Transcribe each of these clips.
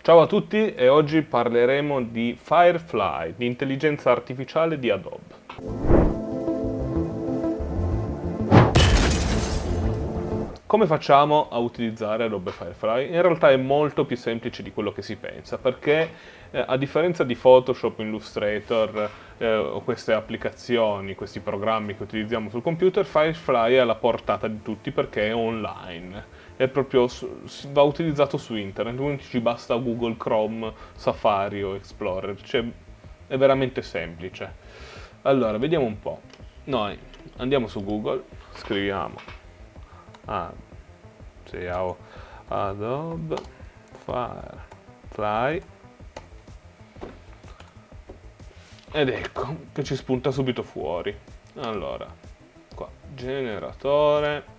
Ciao a tutti e oggi parleremo di Firefly, di intelligenza artificiale di Adobe. Come facciamo a utilizzare Adobe Firefly? In realtà è molto più semplice di quello che si pensa, perché a differenza di Photoshop, Illustrator o queste applicazioni, questi programmi che utilizziamo sul computer, Firefly è alla portata di tutti perché è online. È proprio, va utilizzato su internet, quindi ci basta Google Chrome, Safari o Explorer, cioè è veramente semplice. Allora, vediamo un po'. Noi andiamo su Google, scriviamo Ah, sì, Adobe Firefly ed ecco che ci spunta subito fuori. Allora, qua, generatore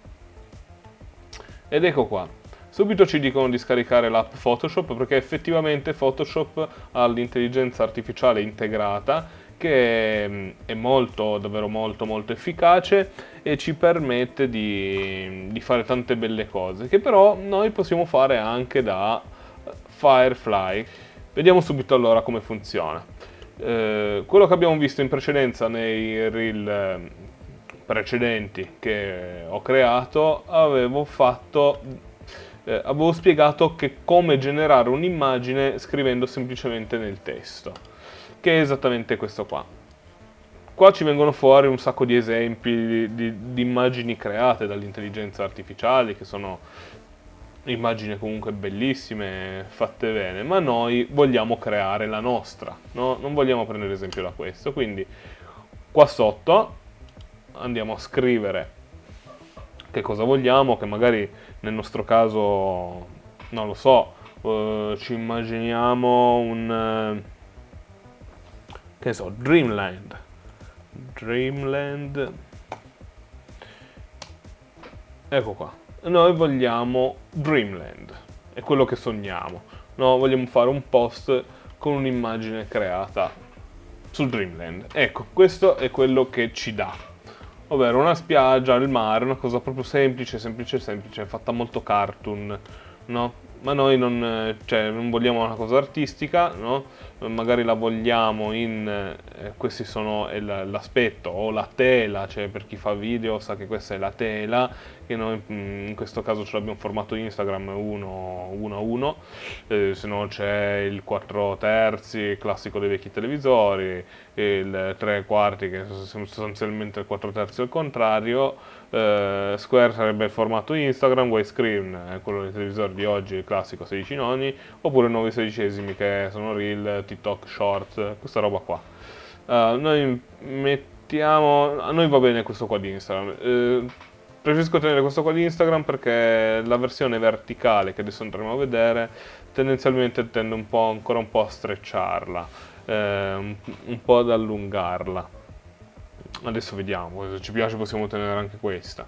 ed ecco qua. Subito ci dicono di scaricare l'app Photoshop perché effettivamente Photoshop ha l'intelligenza artificiale integrata che è molto, davvero molto efficace e ci permette di fare tante belle cose che però noi possiamo fare anche da Firefly. Vediamo subito allora come funziona. Quello che abbiamo visto in precedenza nei reel precedenti che ho creato, avevo spiegato come generare un'immagine scrivendo semplicemente nel testo, che è esattamente questo qua. Qua ci vengono fuori un sacco di esempi di immagini create dall'intelligenza artificiale, che sono immagini comunque bellissime, fatte bene, ma noi vogliamo creare la nostra, no? Non vogliamo prendere esempio da questo, quindi qua sotto andiamo a scrivere che cosa vogliamo, che magari nel nostro caso, non lo so, ci immaginiamo che ne so, Dreamland, ecco qua, noi vogliamo Dreamland, è quello che sogniamo, no? Vogliamo fare un post con un'immagine creata sul Dreamland, ecco, questo è quello che ci dà, ovvero una spiaggia, il mare, una cosa proprio semplice, fatta molto cartoon, no? Ma noi non vogliamo una cosa artistica, no? Magari la vogliamo questi sono l'aspetto o la tela, cioè per chi fa video sa che questa è la tela, che noi in questo caso ce l'abbiamo formato Instagram 1 a 1, se no c'è il 4 terzi, il classico dei vecchi televisori, il 3 quarti che è sostanzialmente il 4 terzi al contrario, Square sarebbe il formato Instagram, widescreen quello dei televisori di oggi, il classico 16 noni, oppure 9 sedicesimi che sono Reel, TikTok, Shorts, questa roba qua. A noi va bene questo qua di Instagram. Preferisco tenere questo qua di Instagram perché la versione verticale che adesso andremo a vedere tendenzialmente tende ancora un po' a strecciarla, un po' ad allungarla. Adesso vediamo, se ci piace possiamo tenere anche questa.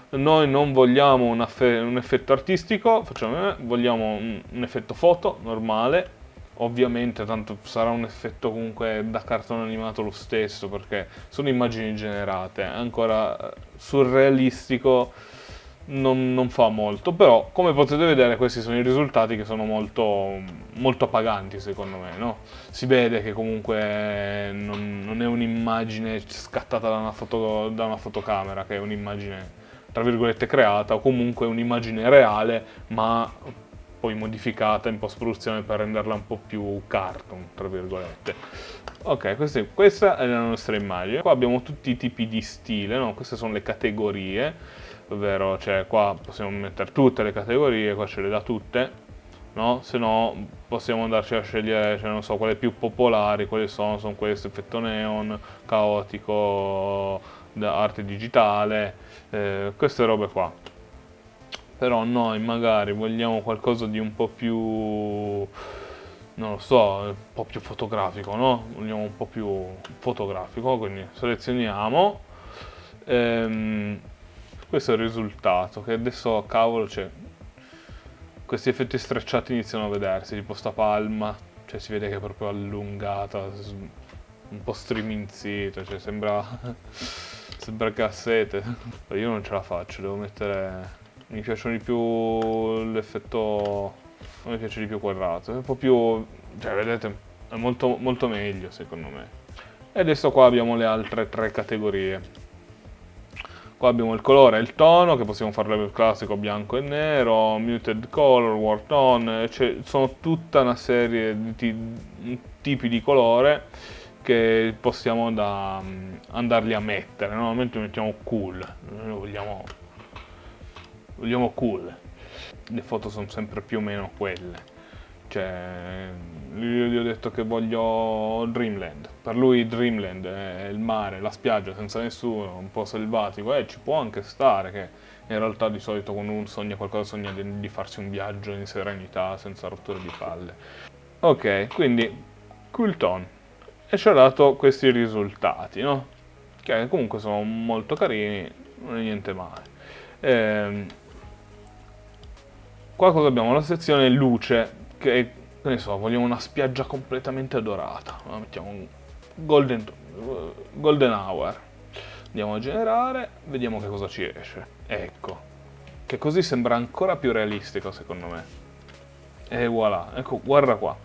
Noi non vogliamo un effetto artistico, vogliamo un effetto foto normale. Ovviamente tanto sarà un effetto comunque da cartone animato lo stesso perché sono immagini generate, ancora surrealistico non fa molto, però come potete vedere questi sono i risultati che sono molto appaganti secondo me, no? Si vede che comunque non è un'immagine scattata da una fotocamera, che è un'immagine tra virgolette creata o comunque un'immagine reale ma poi modificata in post-produzione per renderla un po' più cartoon, tra virgolette. Ok, questa è la nostra immagine. Qua abbiamo tutti i tipi di stile, no? Queste sono le categorie, ovvero, cioè, qua possiamo mettere tutte le categorie, qua ce le dà tutte, no? Se no possiamo andarci a scegliere, cioè, non so, quelle più popolari, quali sono queste, effetto neon, caotico, arte digitale, queste robe qua. Però noi magari vogliamo qualcosa di un po' più, non lo so, un po' più fotografico, no? Vogliamo un po' più fotografico, quindi selezioniamo. Ehm, Questo è il risultato, che adesso, cavolo, c'è. Questi effetti strecciati iniziano a vedersi, tipo sta palma, cioè si vede che è proprio allungata, un po' striminzita, cioè sembra che ha sete. Io non ce la faccio, devo mettere. Mi piacciono di più l'effetto mi piace di più quadrato, è un po' più, cioè vedete, è molto, molto meglio secondo me. E adesso qua abbiamo le altre 3 categorie. Qua abbiamo il colore e il tono, che possiamo farlo il classico bianco e nero, muted color, war tone, sono tutta una serie di tipi di colore che possiamo andarli a mettere. Normalmente mettiamo cool, noi vogliamo cool. Le foto sono sempre più o meno quelle. Cioè, io gli ho detto che voglio Dreamland. Per lui Dreamland è il mare, la spiaggia senza nessuno, un po' selvatico. Ci può anche stare che in realtà di solito quando uno sogna qualcosa sogna di farsi un viaggio in serenità senza rotture di palle. Ok, quindi cool tone. E ci ha dato questi risultati, no? Che comunque sono molto carini, non è niente male. Qua cosa abbiamo? La sezione luce, che ne so, vogliamo una spiaggia completamente dorata. Mettiamo un golden hour. Andiamo a generare, vediamo che cosa ci esce. Ecco, che così sembra ancora più realistico secondo me. E voilà, ecco, guarda qua.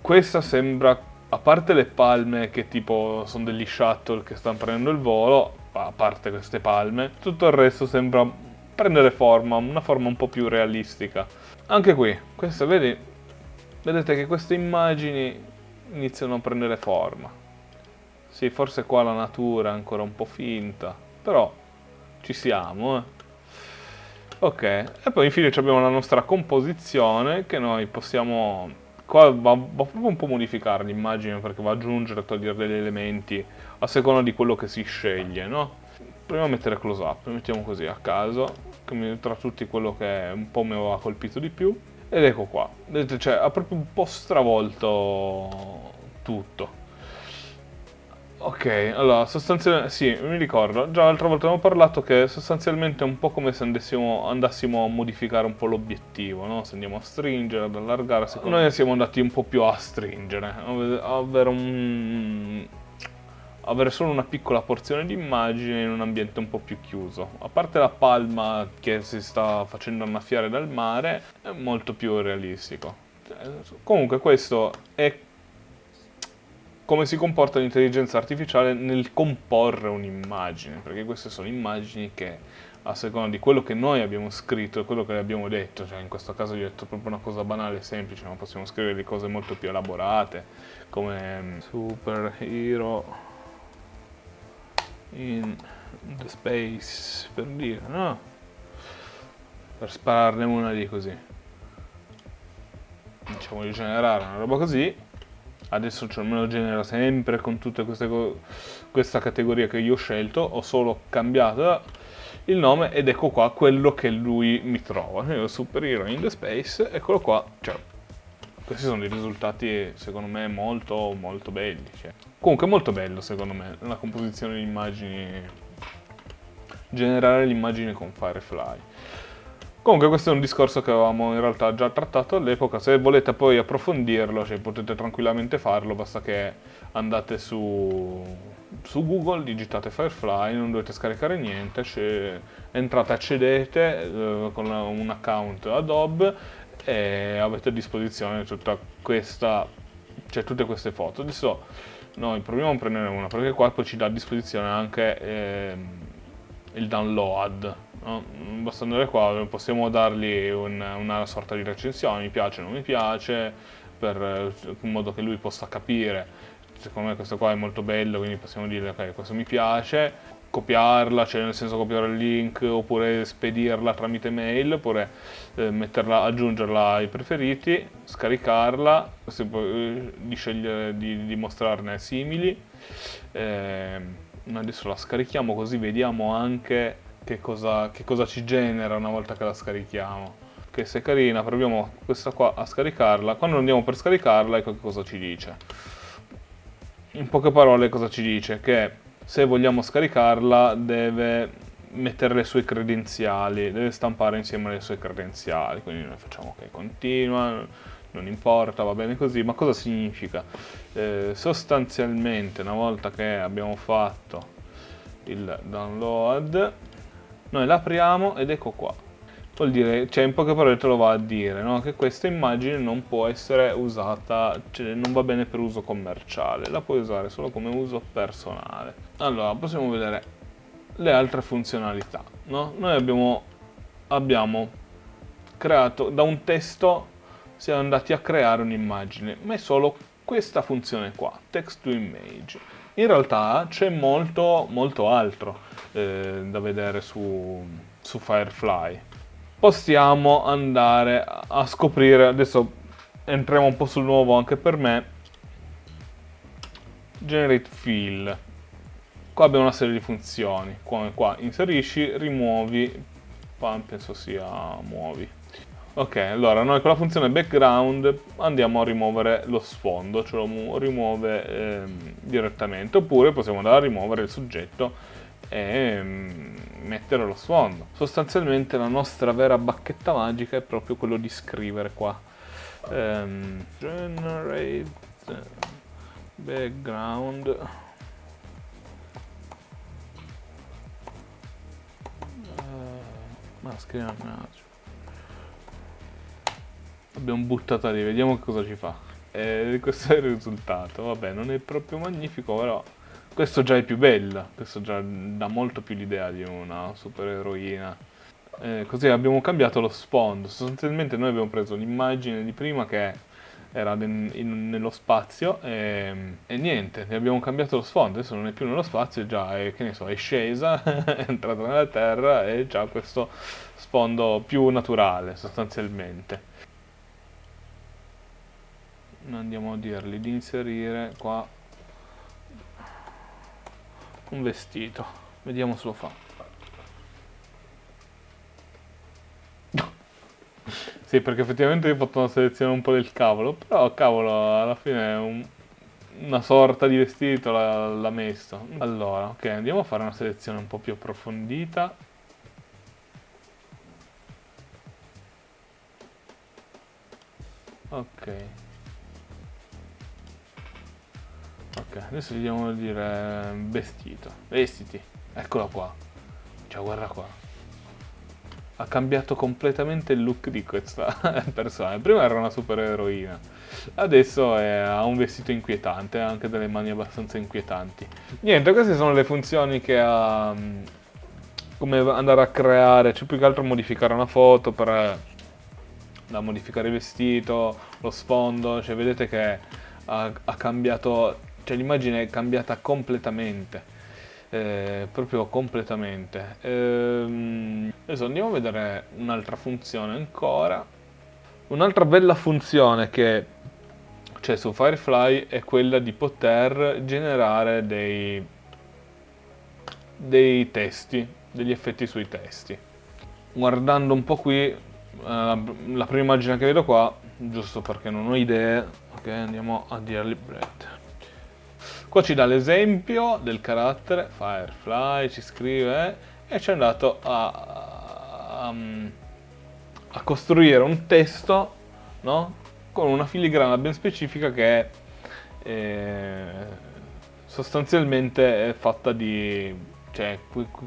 Questa sembra, a parte le palme che tipo sono degli shuttle che stanno prendendo il volo, a parte queste palme, tutto il resto sembra prendere forma, una forma un po' più realistica. Anche qui, questa, vedete che queste immagini iniziano a prendere forma. Sì, forse qua la natura è ancora un po' finta, però ci siamo, eh. Ok, e poi infine abbiamo la nostra composizione che noi possiamo. Qua va proprio un po' modificare l'immagine perché va ad aggiungere e togliere degli elementi a seconda di quello che si sceglie, no? Proviamo a mettere close up, mettiamo così a caso, tra tutti quello che un po' mi aveva colpito di più. Ed ecco qua, vedete, cioè ha proprio un po' stravolto tutto. Ok, allora, sostanzialmente, sì, mi ricordo, già l'altra volta abbiamo parlato che sostanzialmente è un po' come se andassimo a modificare un po' l'obiettivo, no? Se andiamo a stringere, ad allargare, noi siamo andati un po' più a stringere, avere solo una piccola porzione di immagine in un ambiente un po' più chiuso. A parte la palma che si sta facendo annaffiare dal mare, è molto più realistico. Comunque questo è come si comporta l'intelligenza artificiale nel comporre un'immagine, perché queste sono immagini che a seconda di quello che noi abbiamo scritto e quello che abbiamo detto, cioè in questo caso io ho detto proprio una cosa banale e semplice, ma possiamo scrivere di cose molto più elaborate, come superhero in the space, per dire, no? Per spararne una di così. Diciamo di generare una roba così. Adesso me lo genera sempre con tutte questa categoria che io ho scelto, ho solo cambiato il nome ed ecco qua quello che lui mi trova. Io superhero in the space, eccolo qua, cioè, questi sono dei risultati secondo me molto molto belli. Cioè. Comunque molto bello secondo me la composizione di immagini, generare l'immagine con Firefly. Comunque questo è un discorso che avevamo in realtà già trattato all'epoca, se volete poi approfondirlo, cioè, potete tranquillamente farlo, basta che andate su Google, digitate Firefly, non dovete scaricare niente, entrate, accedete con un account Adobe e avete a disposizione tutte queste foto. Adesso noi proviamo a prendere una, perché qua poi ci dà a disposizione anche il download. No? Basta andare qua, possiamo dargli una sorta di recensione, mi piace o non mi piace, in modo che lui possa capire. Secondo me questo qua è molto bello, quindi possiamo dire ok, questo mi piace, copiarla, cioè nel senso copiare il link, oppure spedirla tramite mail, oppure aggiungerla ai preferiti, scaricarla, di scegliere di mostrarne simili. Adesso la scarichiamo così vediamo anche che cosa ci genera una volta che la scarichiamo. Che se è carina, proviamo questa qua a scaricarla. Quando andiamo per scaricarla, ecco che cosa ci dice. In poche parole cosa ci dice? Che se vogliamo scaricarla deve mettere le sue credenziali, deve stampare insieme le sue credenziali. Quindi noi facciamo ok, continua, non importa, va bene così. Ma cosa significa? Sostanzialmente una volta che abbiamo fatto il download, noi l'apriamo ed ecco qua. vuol dire, cioè in poche parole te lo va a dire, no? Che questa immagine non può essere usata, cioè non va bene per uso commerciale, la puoi usare solo come uso personale. Allora, possiamo vedere le altre funzionalità, no? Noi abbiamo creato, da un testo siamo andati a creare un'immagine, ma è solo questa funzione qua, text to image. In realtà c'è molto, molto altro da vedere su Firefly. Possiamo andare a scoprire, adesso entriamo un po' sul nuovo anche per me, Generate Fill. Qua abbiamo una serie di funzioni, come qua inserisci, rimuovi, penso sia muovi. Ok, allora noi con la funzione background andiamo a rimuovere lo sfondo, ce lo rimuove direttamente, oppure possiamo andare a rimuovere il soggetto e mettere lo sfondo. Sostanzialmente la nostra vera bacchetta magica è proprio quello di scrivere qua. Generate background. Ma scriviamo un attimo. L'abbiamo buttata lì, vediamo che cosa ci fa. Questo è il risultato. Vabbè, non è proprio magnifico, però questo già è più bella. Questo già dà molto più l'idea di una supereroina. Così abbiamo cambiato lo sfondo. Sostanzialmente noi abbiamo preso l'immagine di prima che era nello spazio e niente, ne abbiamo cambiato lo sfondo. Adesso non è più nello spazio, già è, che ne so, è scesa, è entrata nella terra e già questo sfondo più naturale sostanzialmente. Andiamo a dirgli di inserire qua un vestito, vediamo se lo fa. Sì, perché effettivamente io ho fatto una selezione un po' del cavolo, però cavolo alla fine una sorta di vestito l'ha messo. Allora, ok, andiamo a fare una selezione un po' più approfondita. Ok. Ok, adesso gli diamo a dire vestito. Vestiti. Eccola qua. Cioè, guarda qua. Ha cambiato completamente il look di questa persona. Prima era una supereroina. Adesso ha un vestito inquietante, ha anche delle mani abbastanza inquietanti. Niente, queste sono le funzioni che ha. Come andare a creare, cioè più che altro modificare una foto per da modificare il vestito, lo sfondo, cioè vedete che ha cambiato, cioè l'immagine è cambiata completamente, proprio completamente. Adesso andiamo a vedere un'altra funzione ancora. Un'altra bella funzione che c'è su Firefly è quella di poter generare dei testi, degli effetti sui testi. Guardando un po' qui, la prima immagine che vedo qua, giusto perché non ho idee, ok, andiamo a dirgli bread. Qua ci dà l'esempio del carattere Firefly, ci scrive e ci è andato a costruire un testo, no? Con una filigrana ben specifica che è sostanzialmente è fatta di, cioè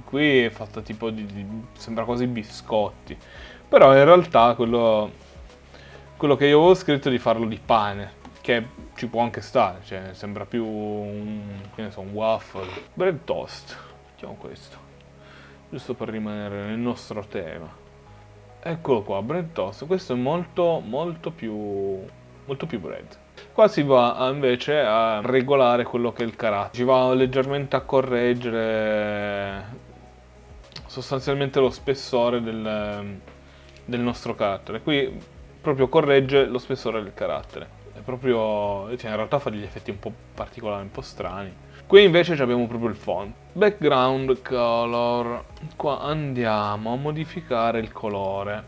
qui è fatta tipo sembra quasi biscotti, però in realtà quello che io avevo scritto è di farlo di pane, che ci può anche stare, cioè sembra più che ne so, un waffle. Bread toast, mettiamo questo, giusto per rimanere nel nostro tema. Eccolo qua, bread toast, questo è molto molto più bread. Qua si va invece a regolare quello che è il carattere, ci va leggermente a correggere sostanzialmente lo spessore del nostro carattere. Qui proprio corregge lo spessore del carattere. È proprio, cioè in realtà fa degli effetti un po' particolari, un po' strani. Qui invece abbiamo proprio il font. Background color. Qua andiamo a modificare il colore.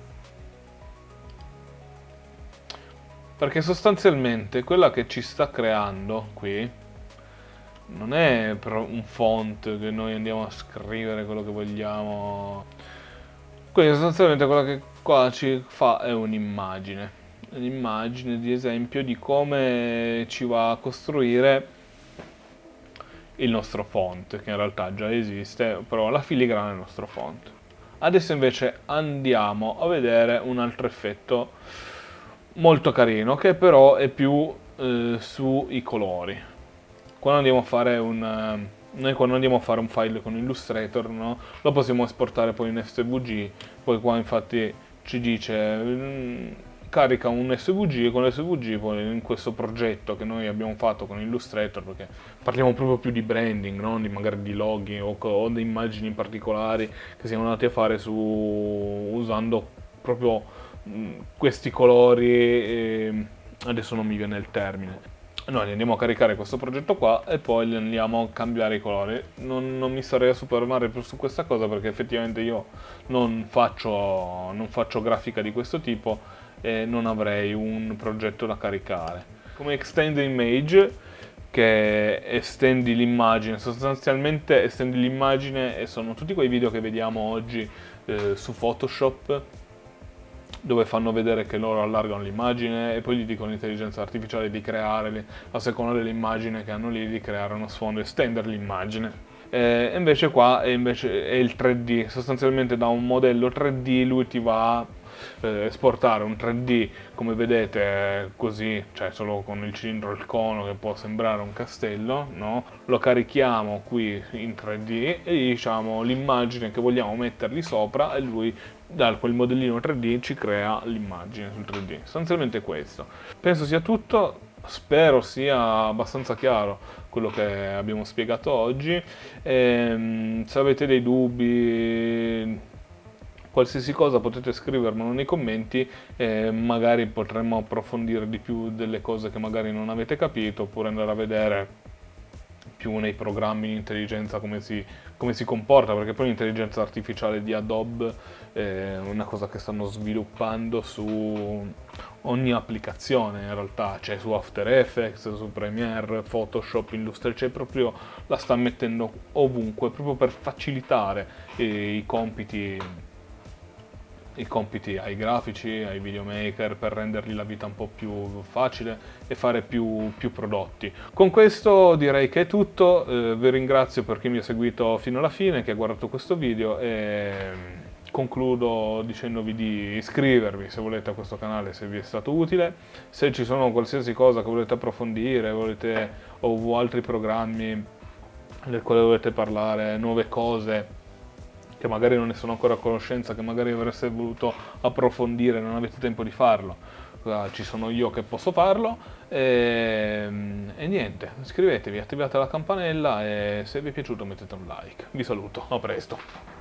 Perché sostanzialmente quella che ci sta creando qui non è un font che noi andiamo a scrivere quello che vogliamo. Quindi sostanzialmente quella che qua ci fa è un'immagine. Un'immagine di esempio di come ci va a costruire il nostro font, che in realtà già esiste, però la filigrana è il nostro font. Adesso invece andiamo a vedere un altro effetto molto carino, che però è più sui colori. Quando andiamo a fare noi quando andiamo a fare un file con Illustrator, no? Lo possiamo esportare poi in SVG, poi qua infatti ci dice carica un SVG, e con l'SVG poi in questo progetto che noi abbiamo fatto con Illustrator, perché parliamo proprio più di branding, no? Magari di loghi o di immagini particolari che siamo andati a fare usando proprio questi colori, adesso non mi viene il termine. Noi andiamo a caricare questo progetto qua e poi andiamo a cambiare i colori. Non mi starei a soffermare più su questa cosa perché effettivamente io non faccio grafica di questo tipo e non avrei un progetto da caricare. Come extend image, che estendi l'immagine, sostanzialmente estendi l'immagine e sono tutti quei video che vediamo oggi su Photoshop, dove fanno vedere che loro allargano l'immagine e poi gli dicono all'intelligenza artificiale di creare, a seconda dell'immagine che hanno lì, di creare uno sfondo, estendere l'immagine. E invece qua è il 3D, sostanzialmente da un modello 3D lui ti va a esportare un 3D come vedete così, cioè solo con il cilindro e il cono che può sembrare un castello, no? Lo carichiamo qui in 3D e gli diciamo l'immagine che vogliamo mettergli sopra e lui da quel modellino 3D ci crea l'immagine sul 3D. Sostanzialmente questo. Penso sia tutto, spero sia abbastanza chiaro quello che abbiamo spiegato oggi. Se avete dei dubbi, qualsiasi cosa potete scrivermelo nei commenti e magari potremmo approfondire di più delle cose che magari non avete capito, oppure andare a vedere più nei programmi di intelligenza come si comporta, perché poi l'intelligenza artificiale di Adobe è una cosa che stanno sviluppando su ogni applicazione in realtà, cioè su After Effects, su Premiere, Photoshop, Illustrator, cioè proprio la sta mettendo ovunque, proprio per facilitare i compiti ai grafici, ai videomaker, per rendergli la vita un po' più facile e fare più prodotti. Con questo direi che è tutto, vi ringrazio per chi mi ha seguito fino alla fine, che ha guardato questo video e concludo dicendovi di iscrivervi se volete a questo canale, se vi è stato utile. Se ci sono qualsiasi cosa che volete approfondire, o altri programmi del quale volete parlare, nuove cose che magari non ne sono ancora a conoscenza, che magari avreste voluto approfondire e non avete tempo di farlo, ci sono io che posso farlo e niente, iscrivetevi, attivate la campanella e se vi è piaciuto mettete un like. Vi saluto, a presto.